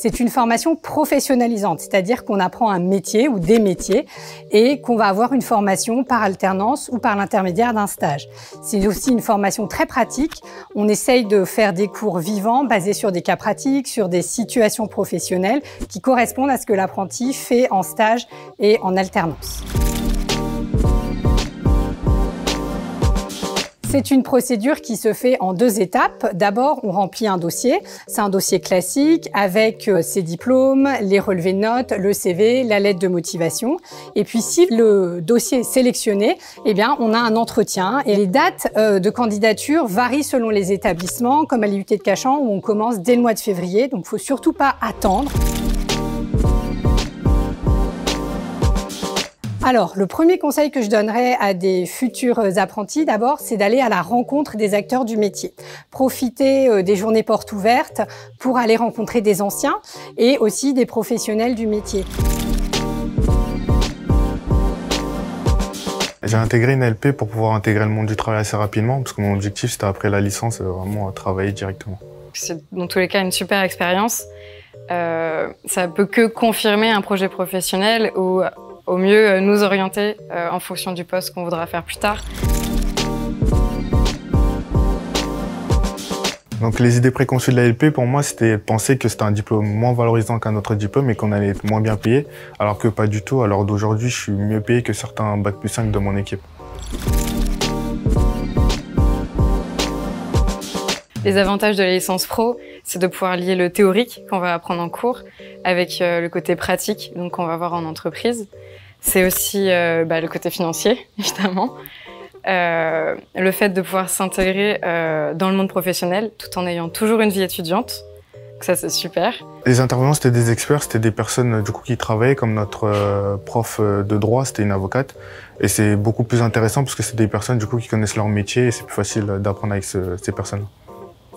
C'est une formation professionnalisante, c'est-à-dire qu'on apprend un métier ou des métiers et qu'on va avoir une formation par alternance ou par l'intermédiaire d'un stage. C'est aussi une formation très pratique. On essaye de faire des cours vivants basés sur des cas pratiques, sur des situations professionnelles qui correspondent à ce que l'apprenti fait en stage et en alternance. C'est une procédure qui se fait en 2 étapes. D'abord, on remplit un dossier. C'est un dossier classique avec ses diplômes, les relevés de notes, le CV, la lettre de motivation. Et puis, si le dossier est sélectionné, eh bien, on a un entretien. Et les dates de candidature varient selon les établissements, comme à l'IUT de Cachan, où on commence dès le mois de février. Donc, il ne faut surtout pas attendre. Alors, le premier conseil que je donnerais à des futurs apprentis, d'abord, c'est d'aller à la rencontre des acteurs du métier. Profitez des journées portes ouvertes pour aller rencontrer des anciens et aussi des professionnels du métier. J'ai intégré une LP pour pouvoir intégrer le monde du travail assez rapidement, parce que mon objectif, c'était après la licence, vraiment travailler directement. C'est dans tous les cas une super expérience. Ça peut que confirmer un projet professionnel ou au mieux nous orienter en fonction du poste qu'on voudra faire plus tard. Donc les idées préconçues de la LP, pour moi, c'était penser que c'était un diplôme moins valorisant qu'un autre diplôme et qu'on allait être moins bien payé, alors que pas du tout. À l'heure d'aujourd'hui, je suis mieux payé que certains Bac+5 de mon équipe. Les avantages de la licence pro, c'est de pouvoir lier le théorique qu'on va apprendre en cours avec le côté pratique, donc qu'on va voir en entreprise. C'est aussi le côté financier, évidemment. Le fait de pouvoir s'intégrer dans le monde professionnel tout en ayant toujours une vie étudiante. Donc ça, c'est super. Les intervenants, c'était des experts, c'était des personnes du coup qui travaillaient, comme notre prof de droit, c'était une avocate. Et c'est beaucoup plus intéressant parce que c'est des personnes du coup qui connaissent leur métier et c'est plus facile d'apprendre avec ces personnes.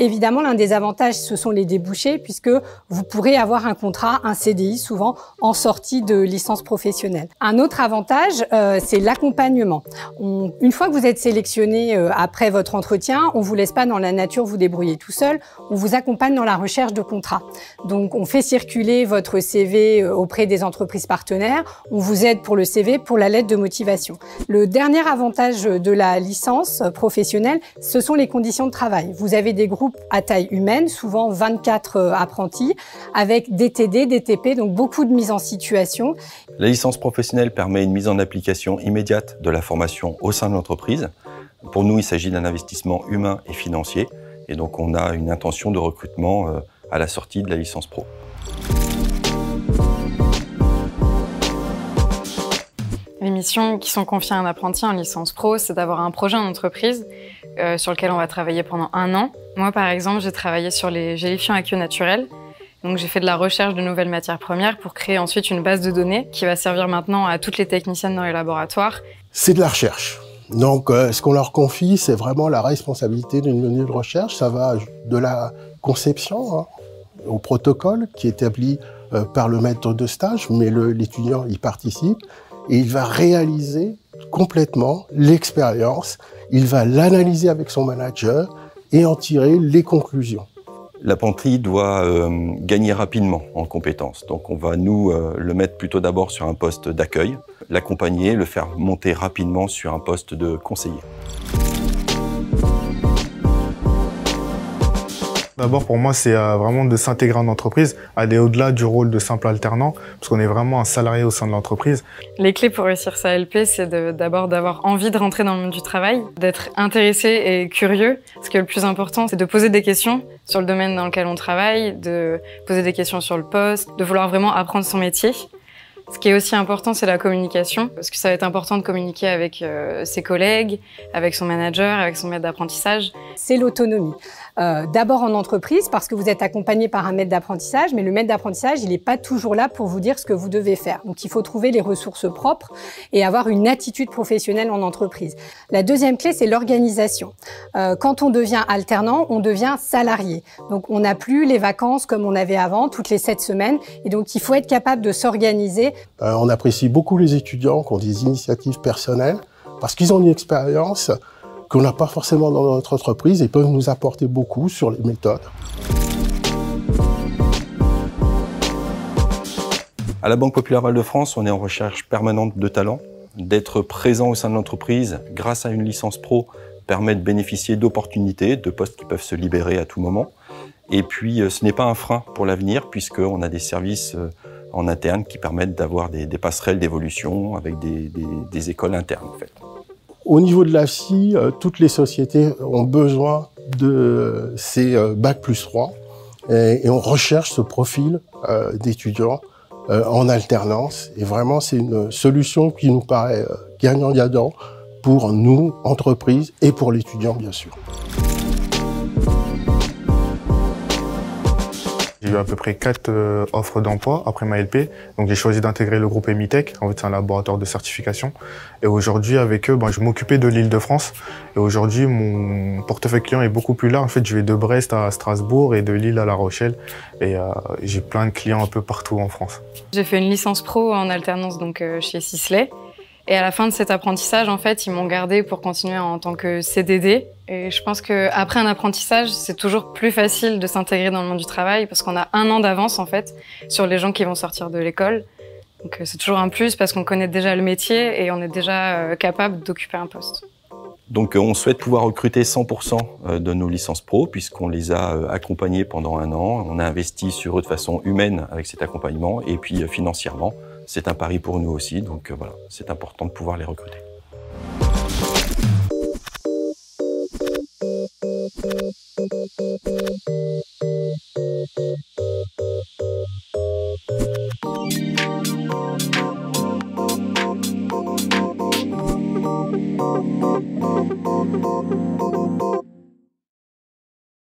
Évidemment, l'un des avantages, ce sont les débouchés, puisque vous pourrez avoir un contrat, un CDI, souvent en sortie de licence professionnelle. Un autre avantage, c'est l'accompagnement. Une fois que vous êtes sélectionné après votre entretien, on vous laisse pas dans la nature vous débrouiller tout seul, on vous accompagne dans la recherche de contrats. Donc, on fait circuler votre CV auprès des entreprises partenaires, on vous aide pour le CV, pour la lettre de motivation. Le dernier avantage de la licence professionnelle, ce sont les conditions de travail. Vous avez des groupes à taille humaine, souvent 24 apprentis, avec des TD, des TP, donc beaucoup de mise en situation. La licence professionnelle permet une mise en application immédiate de la formation au sein de l'entreprise. Pour nous, il s'agit d'un investissement humain et financier, et donc on a une intention de recrutement à la sortie de la licence pro. Les missions qui sont confiées à un apprenti en licence pro, c'est d'avoir un projet en entreprise sur lequel on va travailler pendant 1 an. Moi, par exemple, j'ai travaillé sur les gélifiants aqueux naturels. Donc, j'ai fait de la recherche de nouvelles matières premières pour créer ensuite une base de données qui va servir maintenant à toutes les techniciennes dans les laboratoires. C'est de la recherche. Donc, ce qu'on leur confie, c'est vraiment la responsabilité d'une menue de recherche. Ça va de la conception au protocole qui est établi par le maître de stage, mais l'étudiant y participe. Et il va réaliser complètement l'expérience, il va l'analyser avec son manager et en tirer les conclusions. L'apprenti doit gagner rapidement en compétences. Donc on va nous le mettre plutôt d'abord sur un poste d'accueil, l'accompagner, le faire monter rapidement sur un poste de conseiller. D'abord, pour moi, c'est vraiment de s'intégrer en entreprise, aller au-delà du rôle de simple alternant, parce qu'on est vraiment un salarié au sein de l'entreprise. Les clés pour réussir sa LP, c'est d'abord d'avoir envie de rentrer dans le monde du travail, d'être intéressé et curieux. Parce que le plus important, c'est de poser des questions sur le domaine dans lequel on travaille, de poser des questions sur le poste, de vouloir vraiment apprendre son métier. Ce qui est aussi important, c'est la communication, parce que ça va être important de communiquer avec ses collègues, avec son manager, avec son maître d'apprentissage. C'est l'autonomie. D'abord en entreprise, parce que vous êtes accompagné par un maître d'apprentissage, mais le maître d'apprentissage, il n'est pas toujours là pour vous dire ce que vous devez faire. Donc il faut trouver les ressources propres et avoir une attitude professionnelle en entreprise. La deuxième clé, c'est l'organisation. Quand on devient alternant, on devient salarié. Donc on n'a plus les vacances comme on avait avant, toutes les 7 semaines, et donc il faut être capable de s'organiser. On apprécie beaucoup les étudiants qui ont des initiatives personnelles parce qu'ils ont une expérience qu'on n'a pas forcément dans notre entreprise et peuvent nous apporter beaucoup sur les méthodes. À la Banque Populaire Val-de-France, on est en recherche permanente de talents. D'être présent au sein de l'entreprise grâce à une licence pro permet de bénéficier d'opportunités, de postes qui peuvent se libérer à tout moment. Et puis, ce n'est pas un frein pour l'avenir puisqu'on a des services en interne qui permettent d'avoir des passerelles d'évolution avec des écoles internes en fait. Au niveau de l'AFSI, toutes les sociétés ont besoin de ces Bac+3 et on recherche ce profil d'étudiants en alternance. Et vraiment, c'est une solution qui nous paraît gagnant-gagnant pour nous, entreprises, et pour l'étudiant, bien sûr. J'ai eu à peu près 4 offres d'emploi après ma LP. Donc j'ai choisi d'intégrer le groupe Emitech. En fait, c'est un laboratoire de certification. Et aujourd'hui, avec eux, je m'occupais de l'Île-de-France. Et aujourd'hui, mon portefeuille client est beaucoup plus large. En fait, je vais de Brest à Strasbourg et de Lille à La Rochelle. Et j'ai plein de clients un peu partout en France. J'ai fait une licence pro en alternance donc chez Sisley. Et à la fin de cet apprentissage, en fait, ils m'ont gardée pour continuer en tant que CDD. Et je pense qu'après un apprentissage, c'est toujours plus facile de s'intégrer dans le monde du travail parce qu'on a 1 an d'avance, en fait, sur les gens qui vont sortir de l'école. Donc c'est toujours un plus parce qu'on connaît déjà le métier et on est déjà capable d'occuper un poste. Donc on souhaite pouvoir recruter 100% de nos licences pro puisqu'on les a accompagnés pendant 1 an. On a investi sur eux de façon humaine avec cet accompagnement et puis financièrement. C'est un pari pour nous aussi, donc voilà, c'est important de pouvoir les recruter.